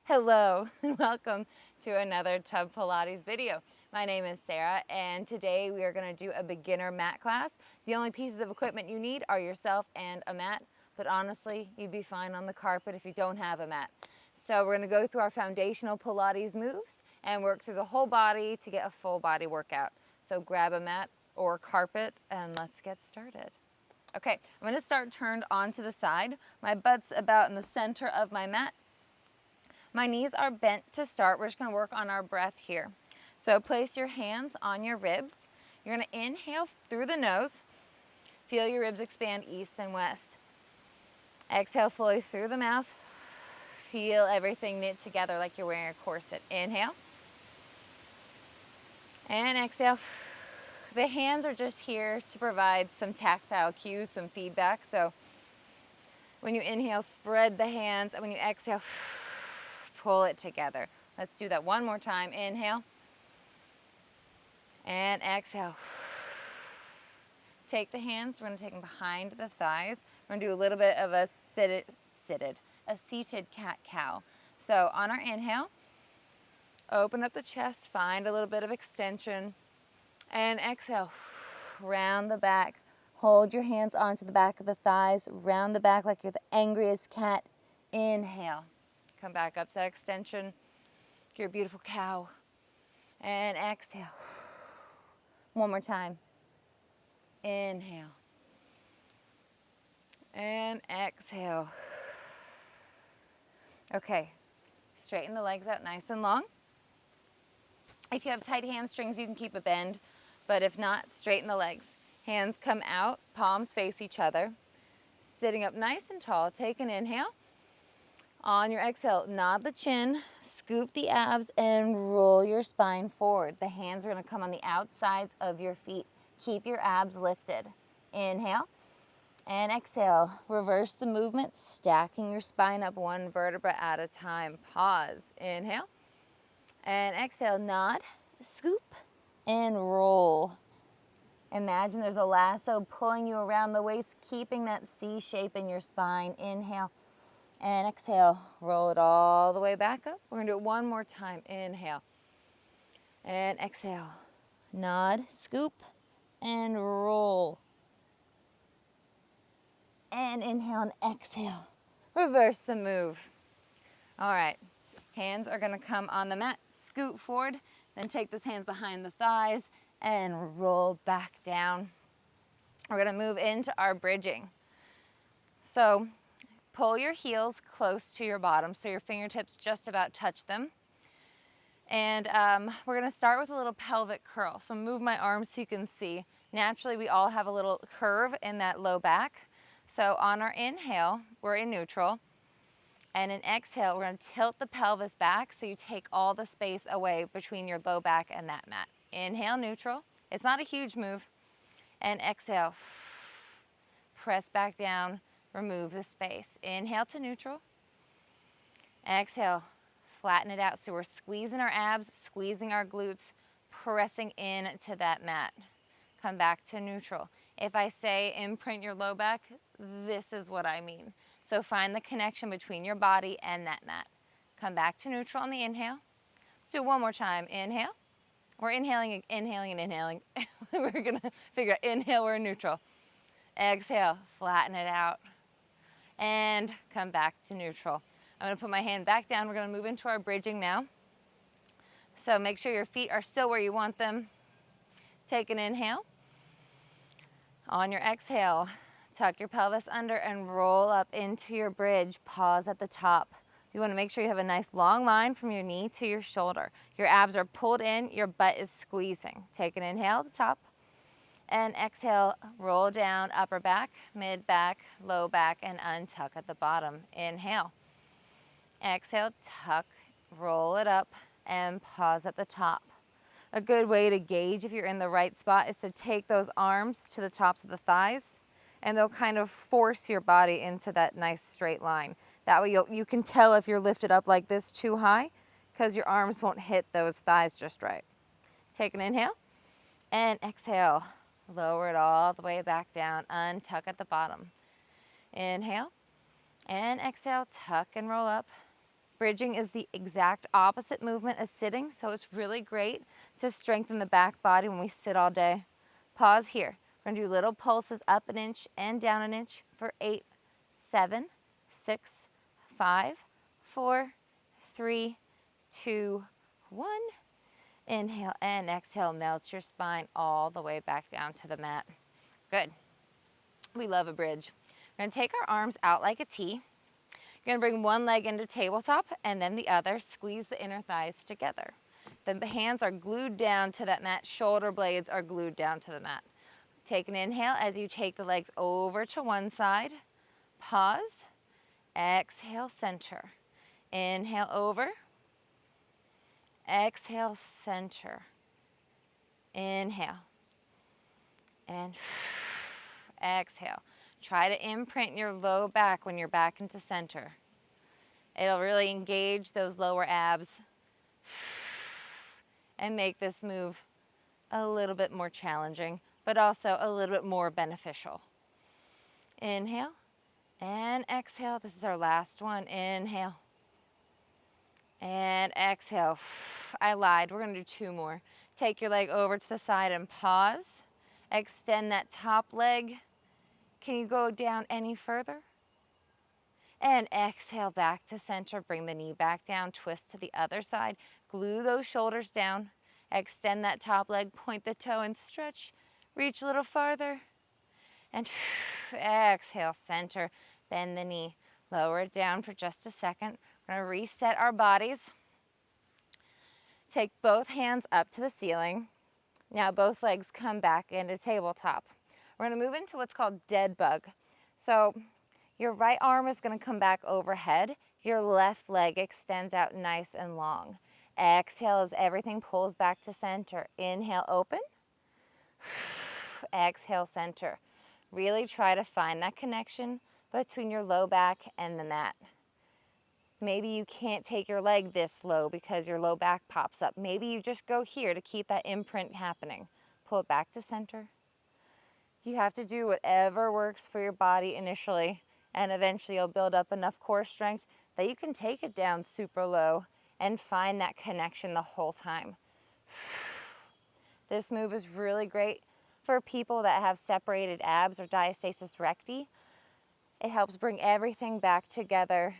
Hello and welcome to another Tub Pilates video. My name is Sarah and today we are going to do a beginner mat class. The only pieces of equipment you need are yourself and a mat, but honestly you'd be fine on the carpet if you don't have a mat. So we're going to go through our foundational Pilates moves and work through the whole body to get a full body workout. So grab a mat or carpet and let's get started. Okay, I'm going to start turned onto the side. My butt's about in the center of my mat. My knees are bent to start. We're just going to work on our breath here. So place your hands on your ribs. You're going to inhale through the nose. Feel your ribs expand east and west. Exhale fully through the mouth. Feel everything knit together like you're wearing a corset. Inhale. And exhale. The hands are just here to provide some tactile cues, some feedback. So when you inhale, spread the hands. And when you exhale, pull it together. Let's do that one more time. Inhale. And exhale. Take the hands, we're going to take them behind the thighs. We're going to do a little bit of a seated cat-cow. So on our inhale, open up the chest, find a little bit of extension, and exhale. Round the back. Hold your hands onto the back of the thighs, round the back like you're the angriest cat. Inhale. Come back up to that extension. You're a beautiful cow. And exhale. One more time. Inhale. And exhale. Okay. Straighten the legs out nice and long. If you have tight hamstrings, you can keep a bend. But if not, straighten the legs. Hands come out, palms face each other. Sitting up nice and tall. Take an inhale. On your exhale, nod the chin, scoop the abs, and roll your spine forward. The hands are going to come on the outsides of your feet. Keep your abs lifted. Inhale and exhale. Reverse the movement, stacking your spine up one vertebra at a time. Pause. Inhale and exhale. Nod, scoop, and roll. Imagine there's a lasso pulling you around the waist, keeping that C shape in your spine. Inhale. And exhale, roll it all the way back up. We're gonna do it one more time. Inhale and exhale. Nod, scoop, and roll. And inhale and exhale. Reverse the move. All right, hands are gonna come on the mat, scoot forward, then take those hands behind the thighs and roll back down. We're gonna move into our bridging. So, pull your heels close to your bottom so your fingertips just about touch them. And we're going to start with a little pelvic curl. So move my arms so you can see. Naturally, we all have a little curve in that low back. So on our inhale, we're in neutral. And in exhale, we're going to tilt the pelvis back so you take all the space away between your low back and that mat. Inhale, neutral. It's not a huge move. And exhale. Press back down. Remove the space. Inhale to neutral. Exhale, flatten it out. So we're squeezing our abs, squeezing our glutes, pressing in to that mat. Come back to neutral. If I say imprint your low back, this is what I mean. So find the connection between your body and that mat. Come back to neutral on the inhale. Let's do it one more time. Inhale. We're inhaling, inhaling, and inhaling. We're going to figure out inhale, we're in neutral. Exhale, flatten it out. And come back to neutral. I'm going to put my hand back down. We're going to move into our bridging now. So make sure your feet are still where you want them. Take an inhale. On your exhale, tuck your pelvis under and roll up into your bridge. Pause at the top. You want to make sure you have a nice long line from your knee to your shoulder. Your abs are pulled in, your butt is squeezing. Take an inhale at the top. And exhale, roll down, upper back, mid back, low back, and untuck at the bottom. Inhale. Exhale, tuck, roll it up, and pause at the top. A good way to gauge if you're in the right spot is to take those arms to the tops of the thighs, and they'll kind of force your body into that nice straight line. That way you can tell if you're lifted up like this too high, because your arms won't hit those thighs just right. Take an inhale, and exhale. Lower it all the way back down. Untuck at the bottom. Inhale and exhale. Tuck and roll up. Bridging is the exact opposite movement as sitting, so it's really great to strengthen the back body when we sit all day. Pause here. We're gonna do little pulses up an inch and down an inch for 8, 7, 6, 5, 4, 3, 2, 1. Inhale and exhale, melt your spine all the way back down to the mat. Good. We love a bridge. We're gonna take our arms out like a T. You're gonna bring one leg into tabletop and then the other. Squeeze the inner thighs together. Then the hands are glued down to that mat. Shoulder blades are glued down to the mat. Take an inhale as you take the legs over to one side. Pause. Exhale, center. Inhale over. Exhale, center. Inhale. And exhale. Try to imprint your low back when you're back into center. It'll really engage those lower abs and make this move a little bit more challenging, but also a little bit more beneficial. Inhale and exhale. This is our last one. Inhale and exhale. I lied. We're going to do 2 more. Take your leg over to the side and pause. Extend that top leg. Can you go down any further? And exhale back to center. Bring the knee back down. Twist to the other side. Glue those shoulders down. Extend that top leg. Point the toe and stretch. Reach a little farther. And exhale, center. Bend the knee. Lower it down for just a second. We're going to reset our bodies. Take both hands up to the ceiling. Now both legs come back into tabletop. We're going to move into what's called dead bug. So your right arm is going to come back overhead. Your left leg extends out nice and long. Exhale as everything pulls back to center. Inhale, open. Exhale, center. Really try to find that connection between your low back and the mat. Maybe you can't take your leg this low because your low back pops up. Maybe you just go here to keep that imprint happening. Pull it back to center. You have to do whatever works for your body initially, and eventually you'll build up enough core strength that you can take it down super low and find that connection the whole time. This move is really great for people that have separated abs or diastasis recti. It helps bring everything back together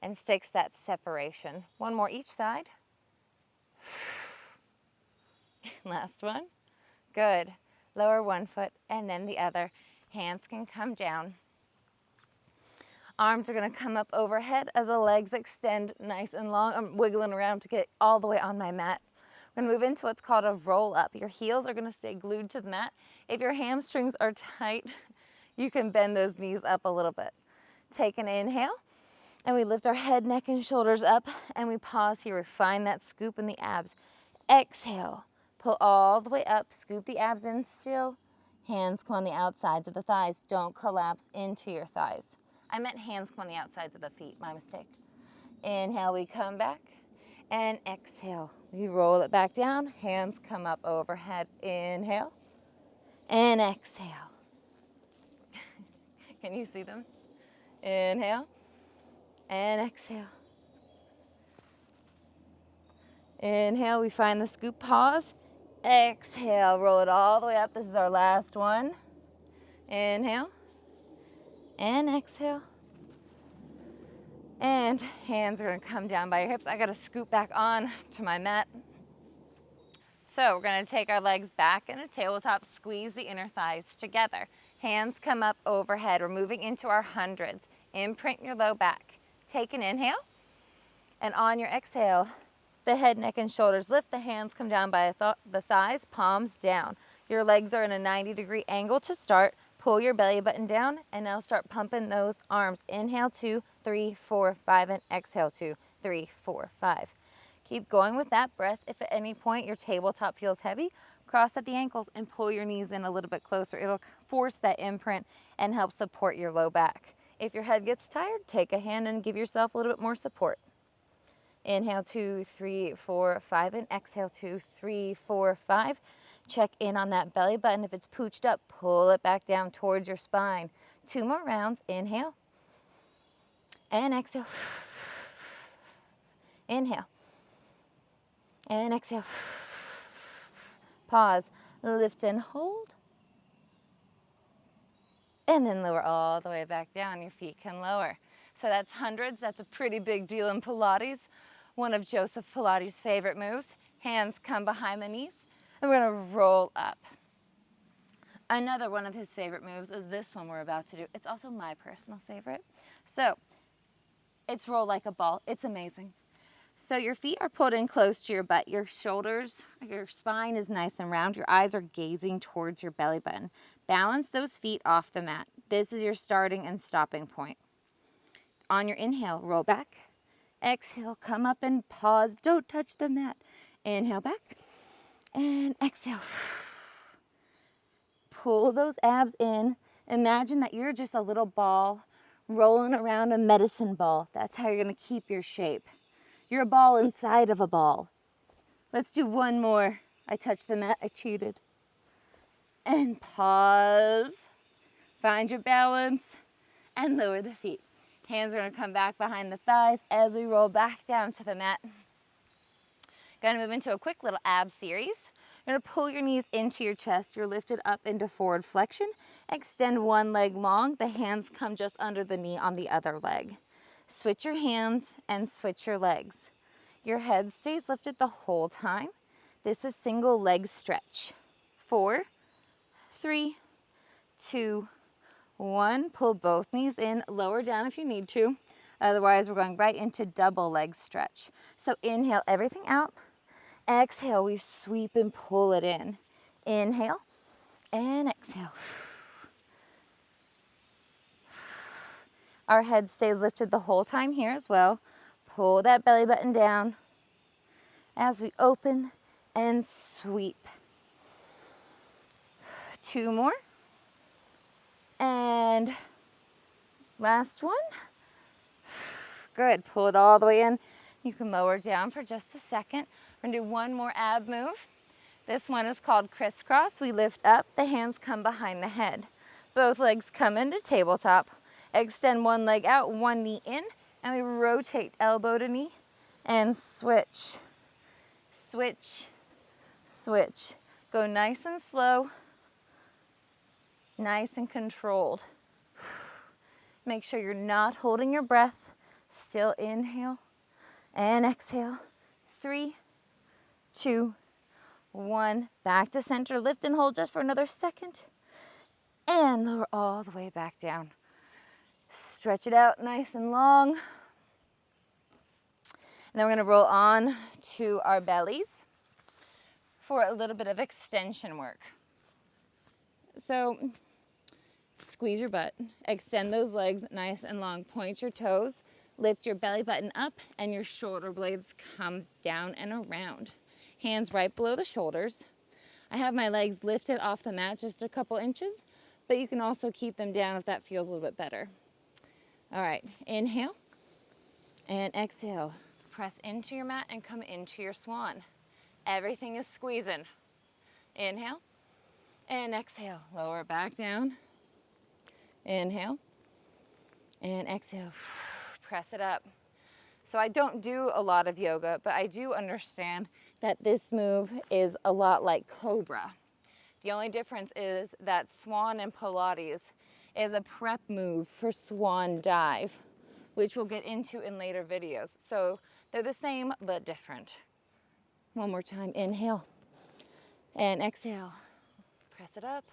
and fix that separation. 1 more each side. Last one. Good. Lower one foot and then the other. Hands can come down. Arms are going to come up overhead as the legs extend nice and long. I'm wiggling around to get all the way on my mat. We're going to move into what's called a roll up. Your heels are going to stay glued to the mat. If your hamstrings are tight, you can bend those knees up a little bit. Take an inhale, and we lift our head, neck, and shoulders up, and we pause here. We find that scoop in the abs. Exhale, pull all the way up, scoop the abs in still. Hands come on the outsides of the thighs. Don't collapse into your thighs. I meant hands come on the outsides of the feet, my mistake. Inhale, we come back, and exhale. We roll it back down, hands come up overhead. Inhale, and exhale. Can you see them? Inhale, and exhale. Inhale, we find the scoop, pause. Exhale, roll it all the way up. This is our last one. Inhale, and exhale. And hands are going to come down by your hips. I got to scoop back on to my mat. So we're going to take our legs back in a tabletop, squeeze the inner thighs together. Hands come up overhead. We're moving into our hundreds. Imprint your low back. Take an inhale. And on your exhale, the head, neck, and shoulders lift. The hands come down by the thighs, palms down. Your legs are in a 90-degree angle to start. Pull your belly button down, and now start pumping those arms. Inhale, 2, 3, 4, 5, and exhale, 2, 3, 4, 5. Keep going with that breath. If at any point your tabletop feels heavy, cross at the ankles and pull your knees in a little bit closer. It'll force that imprint and help support your low back. If your head gets tired, take a hand and give yourself a little bit more support. Inhale, 2, 3, 4, 5, and exhale, 2, 3, 4, 5. Check in on that belly button. If it's pooched up, pull it back down towards your spine. 2 more rounds. Inhale and exhale. Inhale. And exhale. Pause. Lift and hold. And then lower all the way back down. Your feet can lower. So that's hundreds. That's a pretty big deal in Pilates. One of Joseph Pilates' favorite moves. Hands come behind the knees. And we're going to roll up. Another one of his favorite moves is this one we're about to do. It's also my personal favorite. So it's roll like a ball. It's amazing. So your feet are pulled in close to your butt. Your shoulders, your spine is nice and round. Your eyes are gazing towards your belly button. Balance those feet off the mat. This is your starting and stopping point. On your inhale, roll back. Exhale, come up and pause. Don't touch the mat. Inhale back and exhale. Pull those abs in. Imagine that you're just a little ball rolling around a medicine ball. That's how you're going to keep your shape. You're a ball inside of a ball. Let's do one more. I touched the mat. I cheated. And pause. Find your balance and lower the feet. Hands are going to come back behind the thighs as we roll back down to the mat. Going to move into a quick little ab series. You're going to pull your knees into your chest. You're lifted up into forward flexion. Extend one leg long. The hands come just under the knee on the other leg. Switch your hands and switch your legs. Your head stays lifted the whole time. This is single leg stretch. 4, 3, 2, 1. Pull both knees in, lower down if you need to. Otherwise, we're going right into double leg stretch. So inhale everything out. Exhale, we sweep and pull it in. Inhale and exhale. Our head stays lifted the whole time here as well. Pull that belly button down as we open and sweep. 2 more. And last one. Good. Pull it all the way in. You can lower down for just a second. We're going to do one more ab move. This one is called crisscross. We lift up. The hands come behind the head. Both legs come into tabletop. Extend one leg out, one knee in, and we rotate elbow to knee and switch. Switch, switch. Go nice and slow, nice and controlled. Make sure you're not holding your breath. Still inhale and exhale. 3, 2, 1. Back to center. Lift and hold just for another second. And lower all the way back down. Stretch it out nice and long. And then we're going to roll on to our bellies for a little bit of extension work. So squeeze your butt, extend those legs nice and long, point your toes, lift your belly button up, and your shoulder blades come down and around. Hands right below the shoulders. I have my legs lifted off the mat just a couple inches, but you can also keep them down if that feels a little bit better. All right, inhale and exhale. Press into your mat and come into your swan. Everything is squeezing. Inhale and exhale. Lower back down. Inhale and exhale. Press it up. So I don't do a lot of yoga, but I do understand that this move is a lot like Cobra. The only difference is that Swan and Pilates is a prep move for Swan Dive, which we'll get into in later videos. So they're the same, but different. One more time, inhale and exhale. Press it up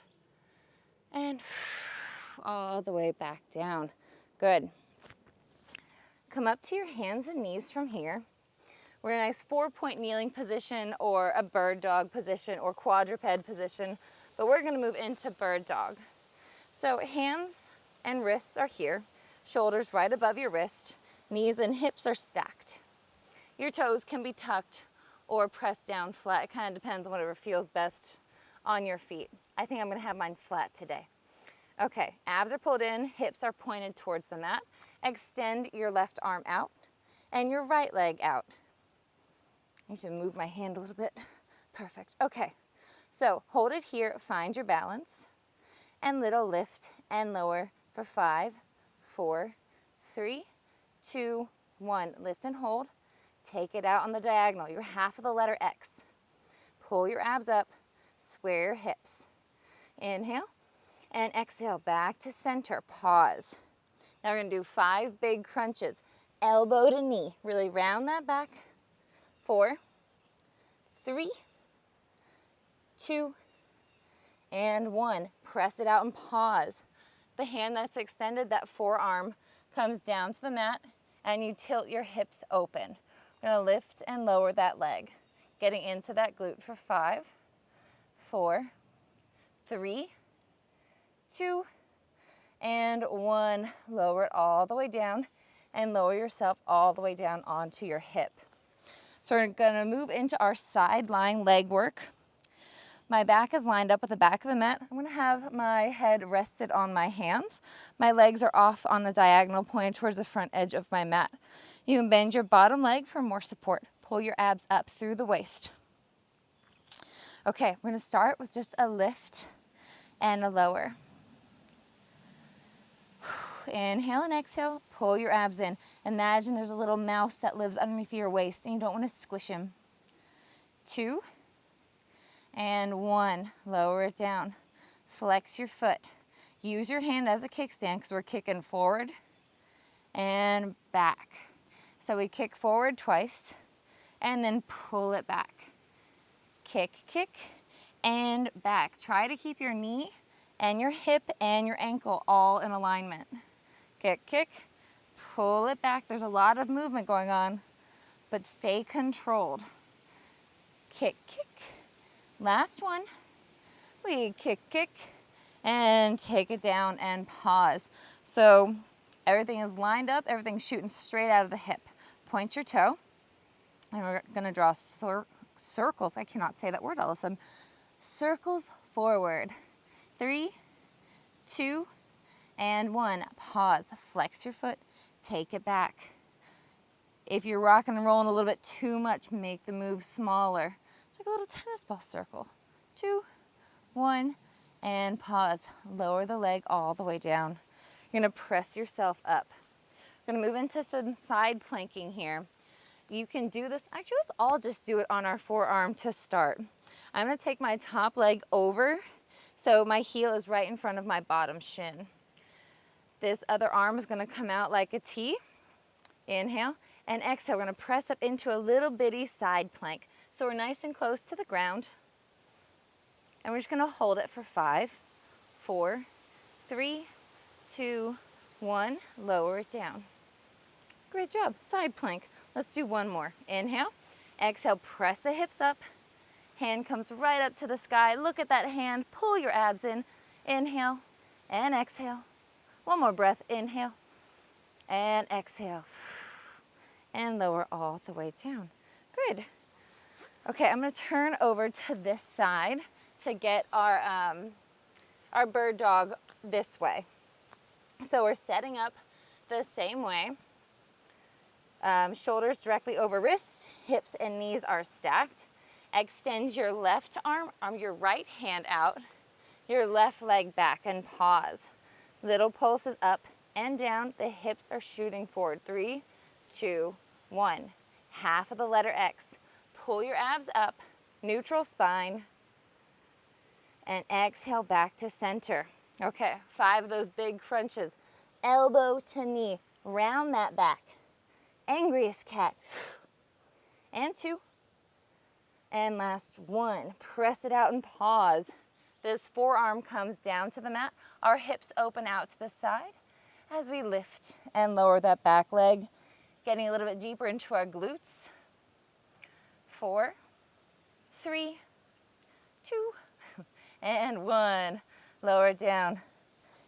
and all the way back down. Good. Come up to your hands and knees from here. We're in a nice 4-point kneeling position or a bird dog position or quadruped position, but we're gonna move into bird dog. So hands and wrists are here, shoulders right above your wrist, knees and hips are stacked. Your toes can be tucked or pressed down flat. It kind of depends on whatever feels best on your feet. I think I'm gonna have mine flat today. Okay, abs are pulled in, hips are pointed towards the mat. Extend your left arm out and your right leg out. I need to move my hand a little bit. Perfect. Okay, so hold it here, find your balance, and little lift and lower for 5, 4, 3, 2, 1. Lift and hold. Take it out on the diagonal. You're half of the letter X. Pull your abs up, square your hips. Inhale and exhale back to center. Pause. Now we're gonna do 5 big crunches. Elbow to knee, really round that back. 4, 3, 2, and 1. Press it out and pause. The hand that's extended, that forearm, comes down to the mat and you tilt your hips open. We're gonna lift and lower that leg, getting into that glute for 5, 4, 3, 2, and 1. Lower it all the way down and lower yourself all the way down onto your hip. So we're gonna move into our side lying leg work. My back is lined up with the back of the mat. I'm gonna have my head rested on my hands. My legs are off on the diagonal, pointed towards the front edge of my mat. You can bend your bottom leg for more support. Pull your abs up through the waist. Okay, we're gonna start with just a lift and a lower. Inhale and exhale, pull your abs in. Imagine there's a little mouse that lives underneath your waist and you don't want to squish him. 2, and 1. Lower it down. Flex your foot. Use your hand as a kickstand because we're kicking forward and back. So we kick forward twice and then pull it back. Kick, kick, and back. Try to keep your knee and your hip and your ankle all in alignment. Kick, kick, pull it back. There's a lot of movement going on, but stay controlled. Kick, kick. Last one. We kick, kick, and take it down and pause. So everything is lined up, everything's shooting straight out of the hip. Point your toe, and we're gonna draw circles. I cannot say that word all of a sudden. Circles forward. 3, 2, and 1. Pause. Flex your foot. Take it back. If you're rocking and rolling a little bit too much, make the move smaller. It's like a little tennis ball circle. 2, 1, and pause. Lower the leg all the way down. You're gonna press yourself up. We're gonna move into some side planking here. You can do this. Actually, let's all just do it on our forearm to start. I'm gonna take my top leg over so my heel is right in front of my bottom shin. This other arm is gonna come out like a T. Inhale and exhale. We're gonna press up into a little bitty side plank. So we're nice and close to the ground. And we're just gonna hold it for 5, 4, 3, 2, 1. Lower it down. Great job. Side plank. Let's do one more. Inhale. Exhale. Press the hips up. Hand comes right up to the sky. Look at that hand. Pull your abs in. Inhale and exhale. One more breath. Inhale and exhale. And lower all the way down. Good. Okay, I'm going to turn over to this side to get our bird dog this way. So we're setting up the same way. Shoulders directly over wrists, hips and knees are stacked. Extend your left arm, your right hand out, your left leg back and pause. Little pulses up and down, the hips are shooting forward. 3, 2, 1. Half of the letter X. Pull your abs up, neutral spine, and exhale back to center. Okay, 5 of those big crunches. Elbow to knee, round that back. Angriest cat. And 2. And last 1. Press it out and pause. This forearm comes down to the mat. Our hips open out to the side as we lift and lower that back leg, getting a little bit deeper into our glutes. 4, 3, 2, and 1. Lower it down.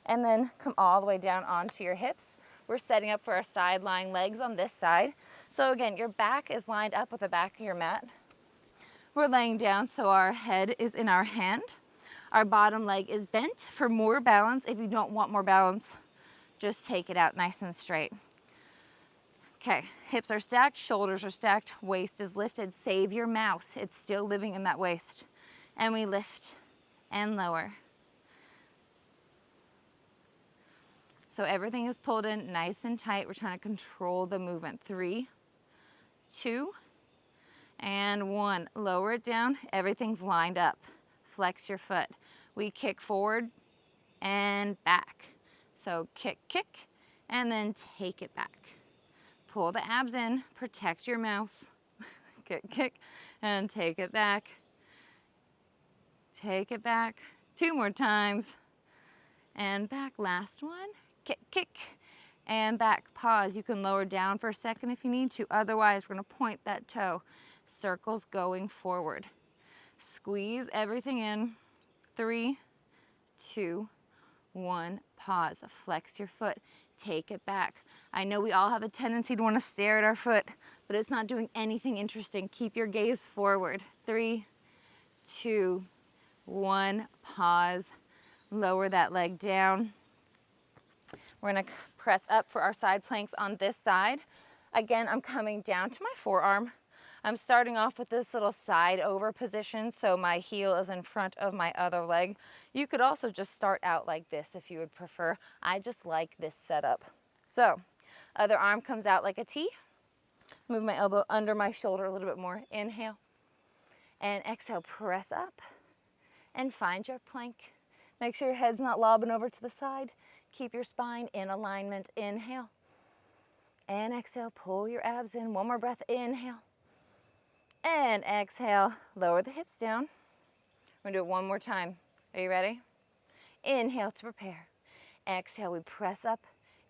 And then come all the way down onto your hips. We're setting up for our side lying legs on this side. So again, your back is lined up with the back of your mat. We're laying down so our head is in our hand. Our bottom leg is bent for more balance. If you don't want more balance, just take it out nice and straight. Okay, hips are stacked, shoulders are stacked, waist is lifted. Save your mouse, it's still living in that waist. And we lift and lower. So everything is pulled in nice and tight. We're trying to control the movement. 3, 2, and 1. Lower it down. Everything's lined up. Flex your foot. We kick forward and back. So kick, kick, and then take it back. Pull the abs in. Protect your mouse. Kick, kick, and take it back. Take it back. 2 more times. And back. Last one. Kick, kick, and back. Pause. You can lower down for a second if you need to. Otherwise, we're going to point that toe. Circles going forward. Squeeze everything in. 3, 2, 1. Pause. Flex your foot. Take it back. I know we all have a tendency to want to stare at our foot, but it's not doing anything interesting. Keep your gaze forward. 3, 2, 1. Pause. Lower that leg down. We're going to press up for our side planks on this side. Again, I'm coming down to my forearm. I'm starting off with this little side over position, so my heel is in front of my other leg. You could also just start out like this if you would prefer. I just like this setup. So, other arm comes out like a T. Move my elbow under my shoulder a little bit more. Inhale. And exhale, press up and find your plank. Make sure your head's not lobbing over to the side. Keep your spine in alignment. Inhale. And exhale, pull your abs in. One more breath. Inhale. And exhale, lower the hips down. We're gonna do it one more time. Are you ready? Inhale to prepare. Exhale, we press up.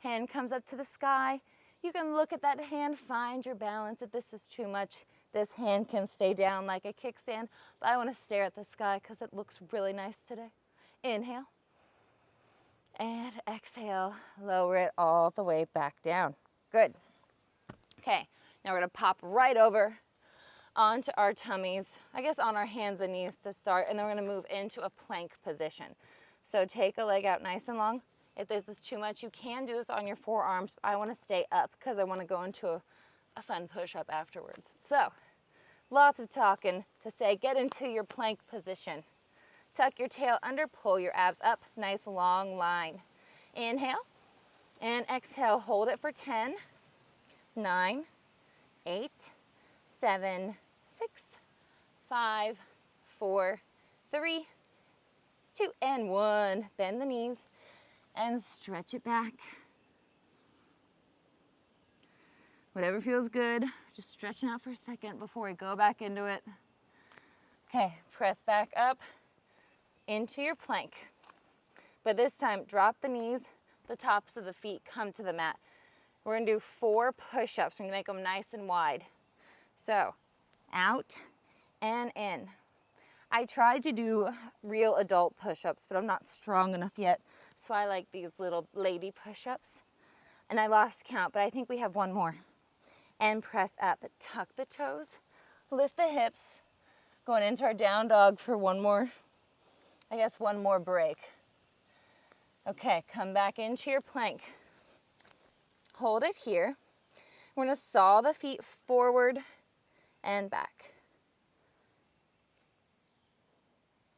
Hand comes up to the sky. You can look at that hand, find your balance. If this is too much, this hand can stay down like a kickstand, but I wanna stare at the sky because it looks really nice today. Inhale. And exhale, lower it all the way back down. Good. Okay, now we're gonna pop right over onto our tummies, I guess on our hands and knees to start, and then we're gonna move into a plank position. So take a leg out nice and long. If this is too much, you can do this on your forearms. I wanna stay up because I wanna go into a fun push-up afterwards. So, lots of talking to say, get into your plank position. Tuck your tail under, pull your abs up, nice long line. Inhale, and exhale, hold it for 10, 9, 8, 7, 6, 5, 4, 3, 2, and 1. Bend the knees and stretch it back. Whatever feels good, just stretching out for a second before we go back into it. Okay, press back up into your plank. But this time, drop the knees, the tops of the feet come to the mat. We're gonna do 4 push-ups. We're gonna make them nice and wide. So, out and in. I tried to do real adult push-ups, but I'm not strong enough yet, so I like these little lady push-ups. And I lost count, but I think we have one more. And press up, tuck the toes, lift the hips, going into our down dog for one more break. Okay, come back into your plank. Hold it here. We're gonna saw the feet forward and back.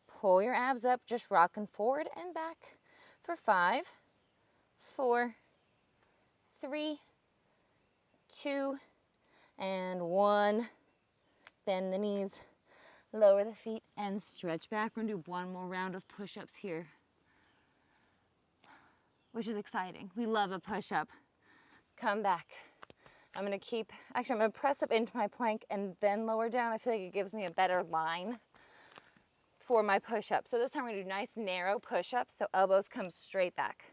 Pull your abs up, just rocking forward and back for 5, 4, 3, 2, and 1. Bend the knees, lower the feet, and stretch back. We're gonna do one more round of push-ups here, which is exciting. We love a push-up. Come back. I'm gonna press up into my plank and then lower down. I feel like it gives me a better line for my push-up. So this time we're gonna do nice narrow push-ups, so elbows come straight back.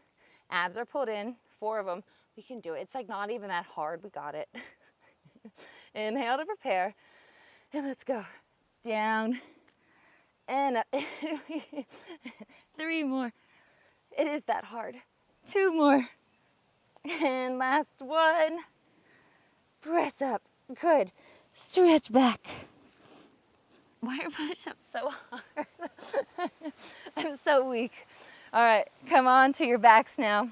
Abs are pulled in, 4 of them. We can do it. It's like not even that hard. We got it. Inhale to prepare, and let's go. Down and up. 3 more. It is that hard. 2 more. And last one. Press up. Good. Stretch back. Why are push-ups so hard? I'm so weak. All right, come on to your backs now.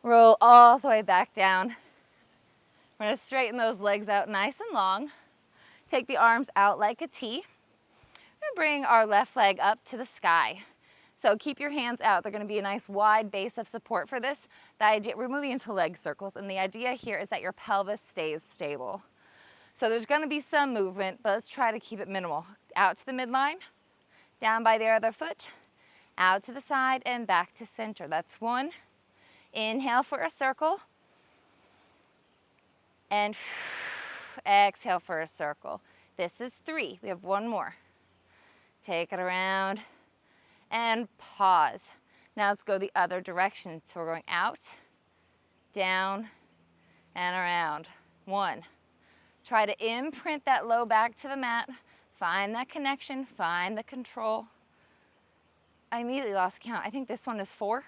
Roll all the way back down. We're gonna straighten those legs out nice and long. Take the arms out like a T. We're gonna bring our left leg up to the sky. So keep your hands out. They're gonna be a nice wide base of support for this. The idea, we're moving into leg circles, and the idea here is that your pelvis stays stable. So there's gonna be some movement, but let's try to keep it minimal. Out to the midline, down by the other foot, out to the side, and back to center. That's one. Inhale for a circle. And exhale for a circle. This is 3. We have one more. Take it around and pause. Now let's go the other direction. So we're going out, down, and around. 1. Try to imprint that low back to the mat. Find that connection, find the control. I immediately lost count. I think this one is 4.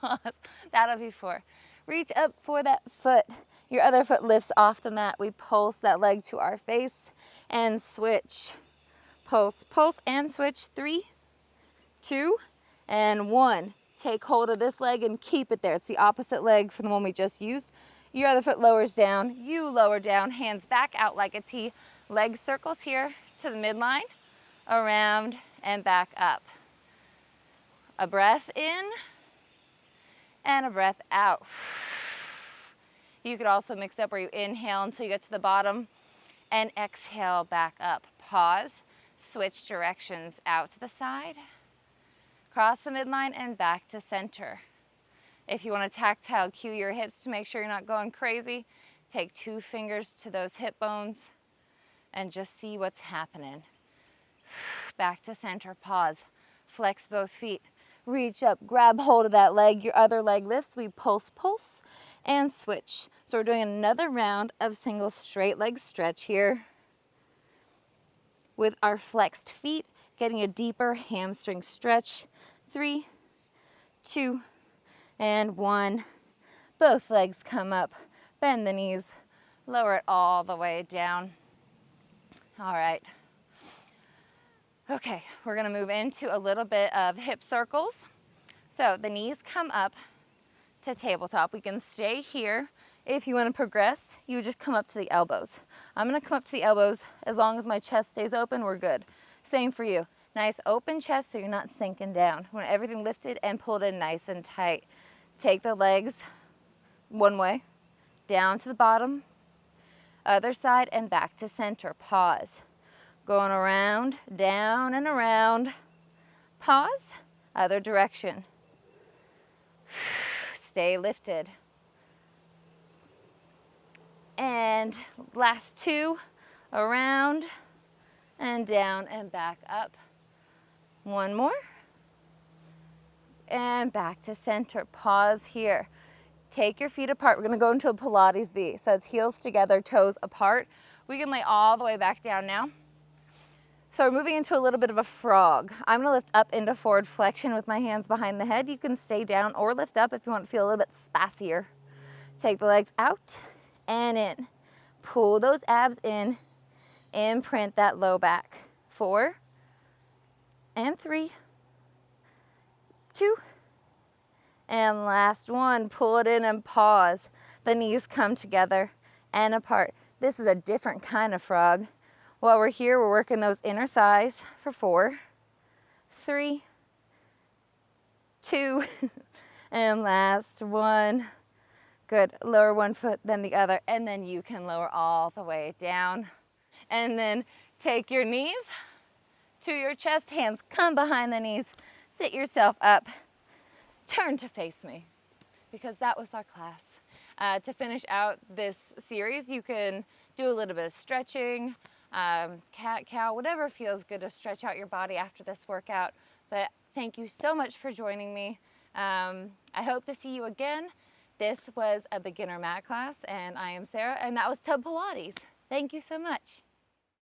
Pause. That'll be 4. Reach up for that foot. Your other foot lifts off the mat. We pulse that leg to our face and switch. Pulse, pulse, and switch. 3, 2, and 1. Take hold of this leg and keep it there. It's the opposite leg from the one we just used. Your other foot lowers down. You lower down. Hands back out like a T. Leg circles here to the midline, around, and back up. A breath in and a breath out. You could also mix up where you inhale until you get to the bottom and exhale back up. Pause, switch directions, out to the side, cross the midline, and back to center. If you want to tactile cue your hips to make sure you're not going crazy, take 2 fingers to those hip bones and just see what's happening. Back to center, pause, flex both feet. Reach up, grab hold of that leg, your other leg lifts, we pulse, pulse, and switch. So we're doing another round of single straight leg stretch here with our flexed feet, getting a deeper hamstring stretch. 3, 2, and 1. Both legs come up, bend the knees, lower it all the way down. All right. Okay, we're gonna move into a little bit of hip circles. So the knees come up to tabletop. We can stay here. If you wanna progress, you would just come up to the elbows. I'm gonna come up to the elbows. As long as my chest stays open, we're good. Same for you. Nice open chest so you're not sinking down. We want everything lifted and pulled in nice and tight. Take the legs one way, down to the bottom, other side, and back to center. Pause. Going around, down and around. Pause, other direction. Stay lifted. And last 2, around and down and back up. 1 more. And back to center. Pause here. Take your feet apart. We're gonna go into a Pilates V. So it's heels together, toes apart. We can lay all the way back down now. So we're moving into a little bit of a frog. I'm gonna lift up into forward flexion with my hands behind the head. You can stay down or lift up if you want to feel a little bit spacier. Take the legs out and in. Pull those abs in, imprint that low back. 4, and 3, 2, and last 1. Pull it in and pause. The knees come together and apart. This is a different kind of frog. While we're here, we're working those inner thighs for 4, 3, 2, and last 1. Good. Lower one foot, then the other, and then you can lower all the way down. And then take your knees to your chest, hands come behind the knees, sit yourself up, turn to face me, because that was our class. To finish out this series, you can do a little bit of stretching, cat, cow, whatever feels good to stretch out your body after this workout. But thank you so much for joining me. I hope to see you again. This was a beginner mat class, and I am Sarah, and that was Tub Pilates. Thank you so much.